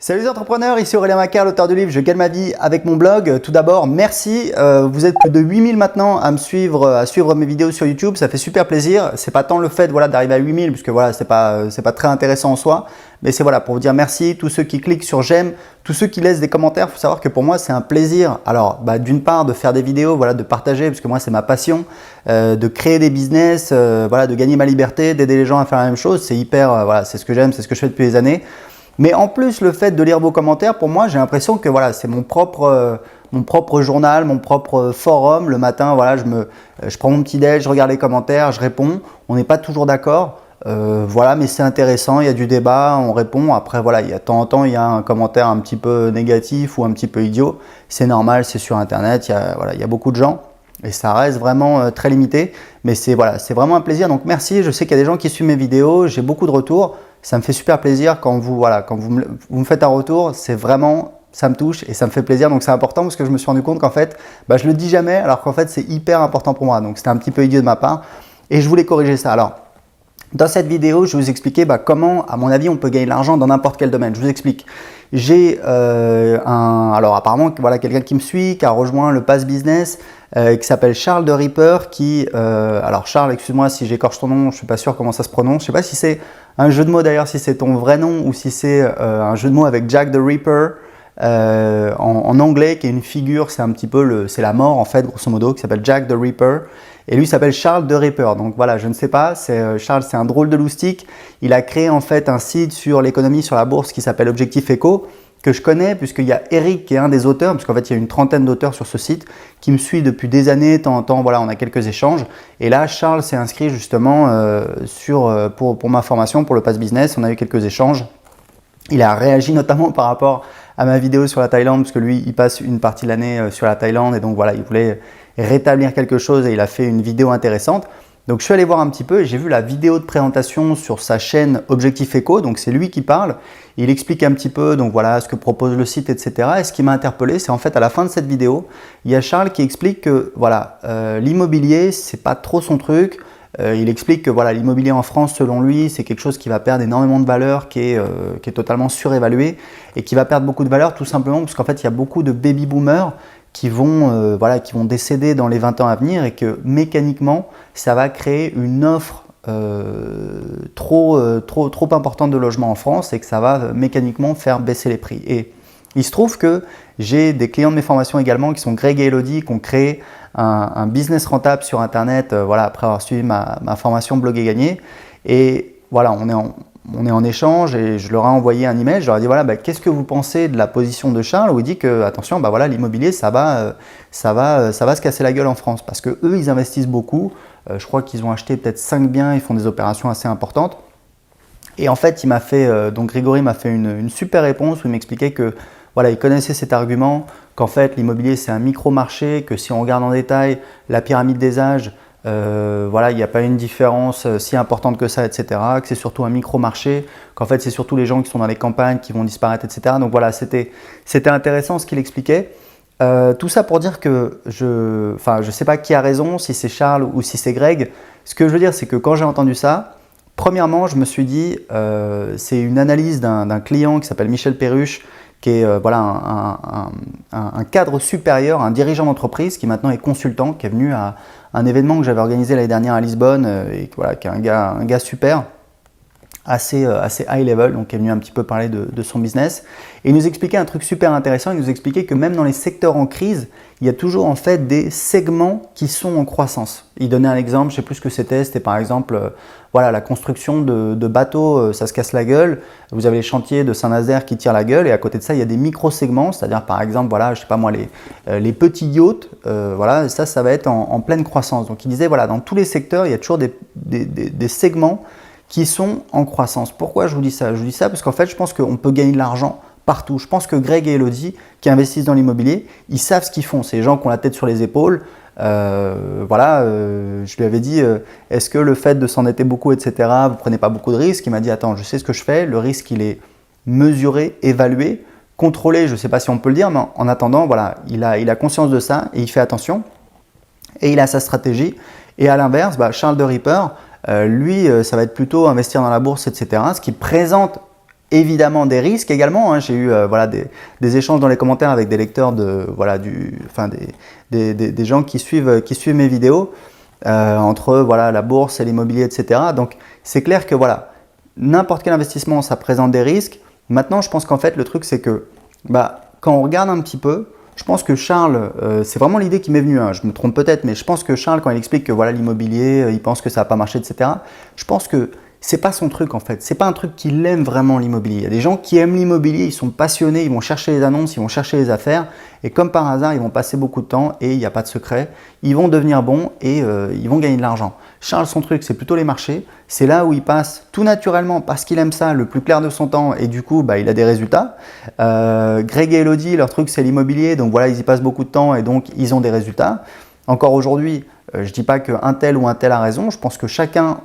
Salut les entrepreneurs, ici Aurélien Macquart, l'auteur du livre Je gagne ma vie avec mon blog. Tout d'abord, merci. Vous êtes plus de 8000 maintenant à me suivre, à suivre mes vidéos sur YouTube. Ça fait super plaisir. C'est pas tant le fait d'arriver à 8000 puisque voilà, c'est pas très intéressant en soi. Mais c'est pour vous dire merci. Tous ceux qui cliquent sur j'aime, tous ceux qui laissent des commentaires, il faut savoir que pour moi c'est un plaisir. Alors d'une part de faire des vidéos, de partager parce que moi c'est ma passion, de créer des business, de gagner ma liberté, d'aider les gens à faire la même chose. C'est hyper, c'est ce que j'aime, c'est ce que je fais depuis des années. Mais en plus, le fait de lire vos commentaires, pour moi, j'ai l'impression que c'est mon propre journal, mon propre forum. Le matin, je prends mon petit déj, je regarde les commentaires, je réponds. On n'est pas toujours d'accord, mais c'est intéressant, il y a du débat, on répond. Après, il y a de temps en temps, il y a un commentaire un petit peu négatif ou un petit peu idiot. C'est normal, c'est sur Internet, il y a beaucoup de gens. Et ça reste vraiment très limité. Mais c'est vraiment un plaisir. Donc merci, je sais qu'il y a des gens qui suivent mes vidéos, j'ai beaucoup de retours. Ça me fait super plaisir quand vous me faites un retour, ça me touche et ça me fait plaisir. Donc c'est important parce que je me suis rendu compte qu'en fait, je le dis jamais alors qu'en fait c'est hyper important pour moi. Donc c'était un petit peu idiot de ma part et je voulais corriger ça. Alors, dans cette vidéo, je vais vous expliquer comment, à mon avis, on peut gagner de l'argent dans n'importe quel domaine. Je vous explique. J'ai apparemment quelqu'un qui me suit, qui a rejoint le Pass Business, qui s'appelle Charles de Ripper, alors Charles, excuse-moi si j'écorche ton nom, je suis pas sûr comment ça se prononce. Je sais pas si c'est un jeu de mots d'ailleurs, si c'est ton vrai nom ou si c'est un jeu de mots avec Jack the Ripper en anglais, qui est une figure, c'est la mort en fait, grosso modo, qui s'appelle Jack the Ripper. Et lui s'appelle Charles de Ripper. Donc voilà, je ne sais pas, Charles, c'est un drôle de loustic. Il a créé en fait un site sur l'économie sur la bourse qui s'appelle Objectif Eco, que je connais puisqu'il y a Eric qui est un des auteurs, puisqu'en fait il y a une trentaine d'auteurs sur ce site qui me suit depuis des années, de temps en temps, on a quelques échanges. Et là, Charles s'est inscrit justement pour ma formation, pour le Pass Business, on a eu quelques échanges. Il a réagi notamment par rapport à ma vidéo sur la Thaïlande, parce que lui, il passe une partie de l'année sur la Thaïlande et donc il voulait rétablir quelque chose et il a fait une vidéo intéressante. Donc je suis allé voir un petit peu et j'ai vu la vidéo de présentation sur sa chaîne Objectif Eco, donc c'est lui qui parle. Il explique un petit peu ce que propose le site, etc. Et ce qui m'a interpellé, c'est en fait à la fin de cette vidéo, il y a Charles qui explique que l'immobilier, c'est pas trop son truc. Il explique que l'immobilier en France, selon lui, c'est quelque chose qui va perdre énormément de valeur, qui est totalement surévalué et qui va perdre beaucoup de valeur tout simplement parce qu'en fait, il y a beaucoup de baby boomers qui vont décéder dans les 20 ans à venir et que mécaniquement, ça va créer une offre trop importante de logements en France et que ça va mécaniquement faire baisser les prix. Et il se trouve que j'ai des clients de mes formations également qui sont Greg et Elodie, qui ont créé un business rentable sur Internet après avoir suivi ma formation Blog et Gagner. Et on est en échange et je leur ai envoyé un email. Je leur ai dit qu'est-ce que vous pensez de la position de Charles où il dit que attention, l'immobilier ça va se casser la gueule en France parce que eux ils investissent beaucoup. Je crois qu'ils ont acheté peut-être 5 biens, ils font des opérations assez importantes. Et en fait, donc Grégory m'a fait une super réponse où il m'expliquait que il connaissait cet argument, qu'en fait l'immobilier c'est un micro-marché, que si on regarde en détail la pyramide des âges, il n'y a pas une différence si importante que ça, etc. Que c'est surtout un micro-marché, qu'en fait c'est surtout les gens qui sont dans les campagnes qui vont disparaître, etc. Donc c'était intéressant ce qu'il expliquait. Tout ça pour dire que je sais pas qui a raison, si c'est Charles ou si c'est Greg. Ce que je veux dire, c'est que quand j'ai entendu ça, premièrement, je me suis dit, c'est une analyse d'un client qui s'appelle Michel Perruche, qui est un cadre supérieur, un dirigeant d'entreprise qui maintenant est consultant, qui est venu à un événement que j'avais organisé l'année dernière à Lisbonne et qui est un gars super, assez high level, donc qui est venu un petit peu parler de son business. Et il nous expliquait un truc super intéressant, il nous expliquait que même dans les secteurs en crise, il y a toujours en fait des segments qui sont en croissance. Il donnait un exemple, je ne sais plus ce que c'était par exemple la construction de bateaux, ça se casse la gueule. Vous avez les chantiers de Saint-Nazaire qui tirent la gueule et à côté de ça, il y a des micro-segments, c'est-à-dire par exemple, je sais pas moi, les petits yachts, ça va être en pleine croissance. Donc il disait, dans tous les secteurs, il y a toujours des segments qui sont en croissance. Pourquoi je vous dis ça? Je vous dis ça parce qu'en fait, je pense qu'on peut gagner de l'argent partout. Je pense que Greg et Elodie, qui investissent dans l'immobilier, ils savent ce qu'ils font. C'est les gens qui ont la tête sur les épaules. Je lui avais dit, est-ce que le fait de s'endetter beaucoup, etc., vous ne prenez pas beaucoup de risques? Il m'a dit, attends, je sais ce que je fais. Le risque, il est mesuré, évalué, contrôlé. Je ne sais pas si on peut le dire, mais en attendant, il a conscience de ça et il fait attention. Et il a sa stratégie. Et à l'inverse, Charles de Ripper, lui, ça va être plutôt investir dans la bourse, etc. Ce qui présente évidemment des risques également, hein. J'ai eu voilà, des échanges dans les commentaires avec des lecteurs voilà, des gens qui suivent mes vidéos entre voilà, la bourse et l'immobilier, etc. Donc c'est clair que voilà, n'importe quel investissement, ça présente des risques. Maintenant, je pense qu'en fait, le truc, c'est que quand on regarde un petit peu, je pense que Charles, c'est vraiment l'idée qui m'est venue, hein, je me trompe peut-être, mais je pense que Charles, quand il explique que voilà, l'immobilier, il pense que ça n'a pas marché, etc., je pense que c'est pas son truc en fait, c'est pas un truc qu'il aime vraiment l'immobilier. Il y a des gens qui aiment l'immobilier, ils sont passionnés, ils vont chercher les annonces, ils vont chercher les affaires, et comme par hasard, ils vont passer beaucoup de temps et il n'y a pas de secret, ils vont devenir bons et ils vont gagner de l'argent. Charles, son truc, c'est plutôt les marchés, c'est là où il passe tout naturellement parce qu'il aime ça, le plus clair de son temps, et du coup, il a des résultats. Greg et Elodie, leur truc, c'est l'immobilier, donc voilà, ils y passent beaucoup de temps et donc ils ont des résultats. Encore aujourd'hui, je ne dis pas qu'un tel ou un tel a raison, je pense que chacun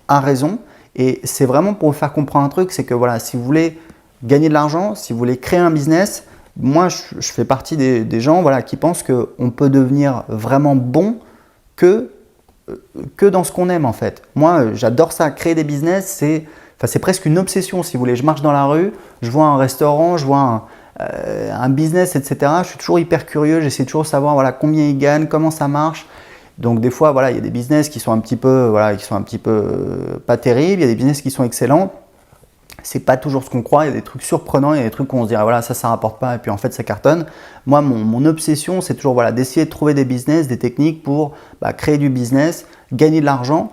a raison. Et c'est vraiment pour vous faire comprendre un truc, c'est que voilà, si vous voulez gagner de l'argent, si vous voulez créer un business, moi je fais partie des gens voilà, qui pensent qu'on peut devenir vraiment bon que dans ce qu'on aime en fait. Moi j'adore ça, créer des business, c'est presque une obsession si vous voulez. Je marche dans la rue, je vois un restaurant, je vois un business, etc. Je suis toujours hyper curieux, j'essaie toujours de savoir voilà, combien ils gagnent, comment ça marche. Donc des fois, voilà, il y a des business qui sont un petit peu, pas terribles, il y a des business qui sont excellents. C'est pas toujours ce qu'on croit, il y a des trucs surprenants, il y a des trucs où on se dirait voilà, ça rapporte pas et puis en fait ça cartonne. Moi, mon obsession, c'est toujours voilà, d'essayer de trouver des business, des techniques pour créer du business, gagner de l'argent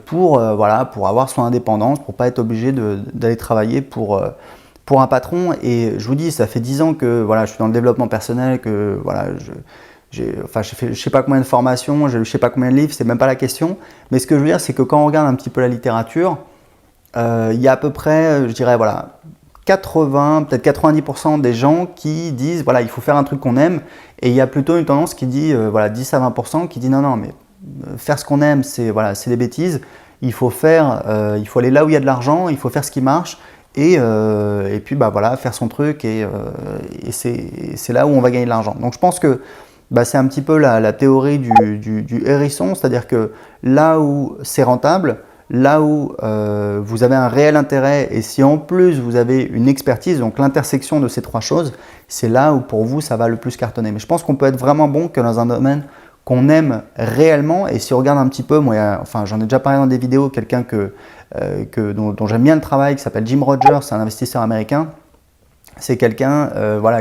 pour avoir son indépendance, pour pas être obligé d'aller travailler pour un patron. Et je vous dis, ça fait 10 ans que voilà, je suis dans le développement personnel, que voilà, j'ai fait je sais pas combien de formations, j'ai lu je sais pas combien de livres, c'est même pas la question. Mais ce que je veux dire, c'est que quand on regarde un petit peu la littérature, il y a à peu près, je dirais, voilà, 80, peut-être 90% des gens qui disent, voilà, il faut faire un truc qu'on aime. Et il y a plutôt une tendance qui dit, voilà, 10 à 20% qui dit, non, mais faire ce qu'on aime, c'est voilà, des bêtises. Il faut aller là où il y a de l'argent, il faut faire ce qui marche. Et puis, voilà, faire son truc. Et c'est là où on va gagner de l'argent. Donc, je pense que c'est un petit peu la théorie du hérisson, c'est-à-dire que là où c'est rentable, là où vous avez un réel intérêt et si en plus vous avez une expertise, donc l'intersection de ces trois choses, c'est là où pour vous ça va le plus cartonner. Mais je pense qu'on peut être vraiment bon que dans un domaine qu'on aime réellement. Et si on regarde un petit peu, moi, j'en ai déjà parlé dans des vidéos, quelqu'un dont j'aime bien le travail, qui s'appelle Jim Rogers, c'est un investisseur américain. C'est quelqu'un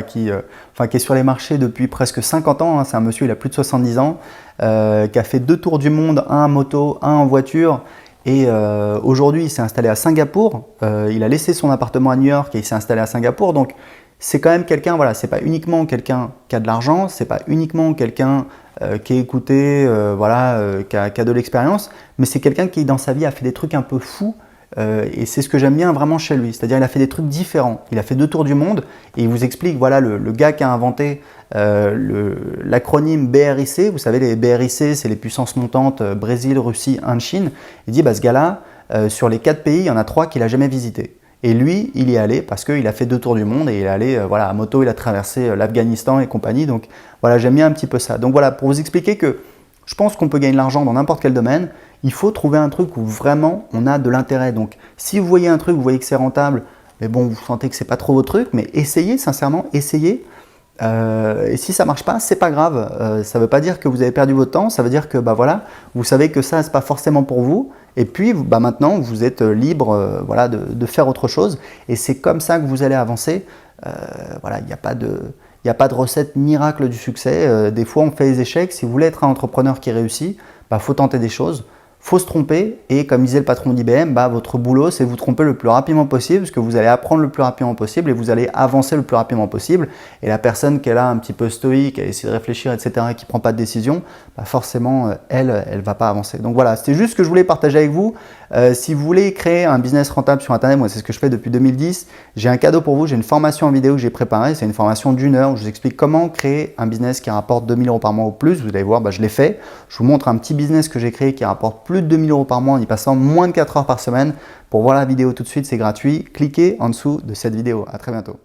qui est sur les marchés depuis presque 50 ans, hein. C'est un monsieur, il a plus de 70 ans, qui a fait 2 tours du monde, un en moto, un en voiture. Et aujourd'hui, il s'est installé à Singapour. Il a laissé son appartement à New York et il s'est installé à Singapour. Donc, c'est quand même quelqu'un, voilà, c'est pas uniquement quelqu'un qui a de l'argent, c'est pas uniquement quelqu'un qui est écouté, qui a de l'expérience, mais c'est quelqu'un qui, dans sa vie, a fait des trucs un peu fous. Et c'est ce que j'aime bien vraiment chez lui, c'est-à-dire il a fait des trucs différents. Il a fait 2 tours du monde et il vous explique, voilà, le gars qui a inventé l'acronyme BRIC. Vous savez, les BRIC, c'est les puissances montantes Brésil, Russie, Inde, Chine. Il dit, ce gars-là, sur les 4 pays, il y en a 3 qu'il n'a jamais visités. Et lui, il y est allé parce qu'il a fait 2 tours du monde et il est allé à moto, il a traversé l'Afghanistan et compagnie. Donc voilà, j'aime bien un petit peu ça. Donc voilà, pour vous expliquer que je pense qu'on peut gagner de l'argent dans n'importe quel domaine. Il faut trouver un truc où vraiment on a de l'intérêt. Donc si vous voyez un truc, vous voyez que c'est rentable, mais bon, vous sentez que c'est pas trop votre truc, mais essayez, sincèrement, essayez. Et si ça marche pas, c'est pas grave. Ça veut pas dire que vous avez perdu votre temps, ça veut dire que vous savez que ça, c'est pas forcément pour vous. Et puis maintenant, vous êtes libre de faire autre chose. Et c'est comme ça que vous allez avancer. Il n'y a pas de recette miracle du succès. Des fois, on fait des échecs. Si vous voulez être un entrepreneur qui réussit, faut tenter des choses. Faut se tromper et comme disait le patron d'IBM, votre boulot c'est vous tromper le plus rapidement possible parce que vous allez apprendre le plus rapidement possible et vous allez avancer le plus rapidement possible. Et la personne qui est là un petit peu stoïque, elle essaie de réfléchir, etc. et qui ne prend pas de décision, forcément elle va pas avancer. Donc voilà, c'était juste ce que je voulais partager avec vous. Si vous voulez créer un business rentable sur Internet, moi c'est ce que je fais depuis 2010, j'ai un cadeau pour vous, j'ai une formation en vidéo que j'ai préparée, c'est une formation d'1 heure où je vous explique comment créer un business qui rapporte 2000 € par mois ou plus. Vous allez voir, je l'ai fait. Je vous montre un petit business que j'ai créé qui rapporte plus de 2000 € par mois en y passant moins de 4 heures par semaine. Pour voir la vidéo tout de suite, c'est gratuit. Cliquez en dessous de cette vidéo. À très bientôt.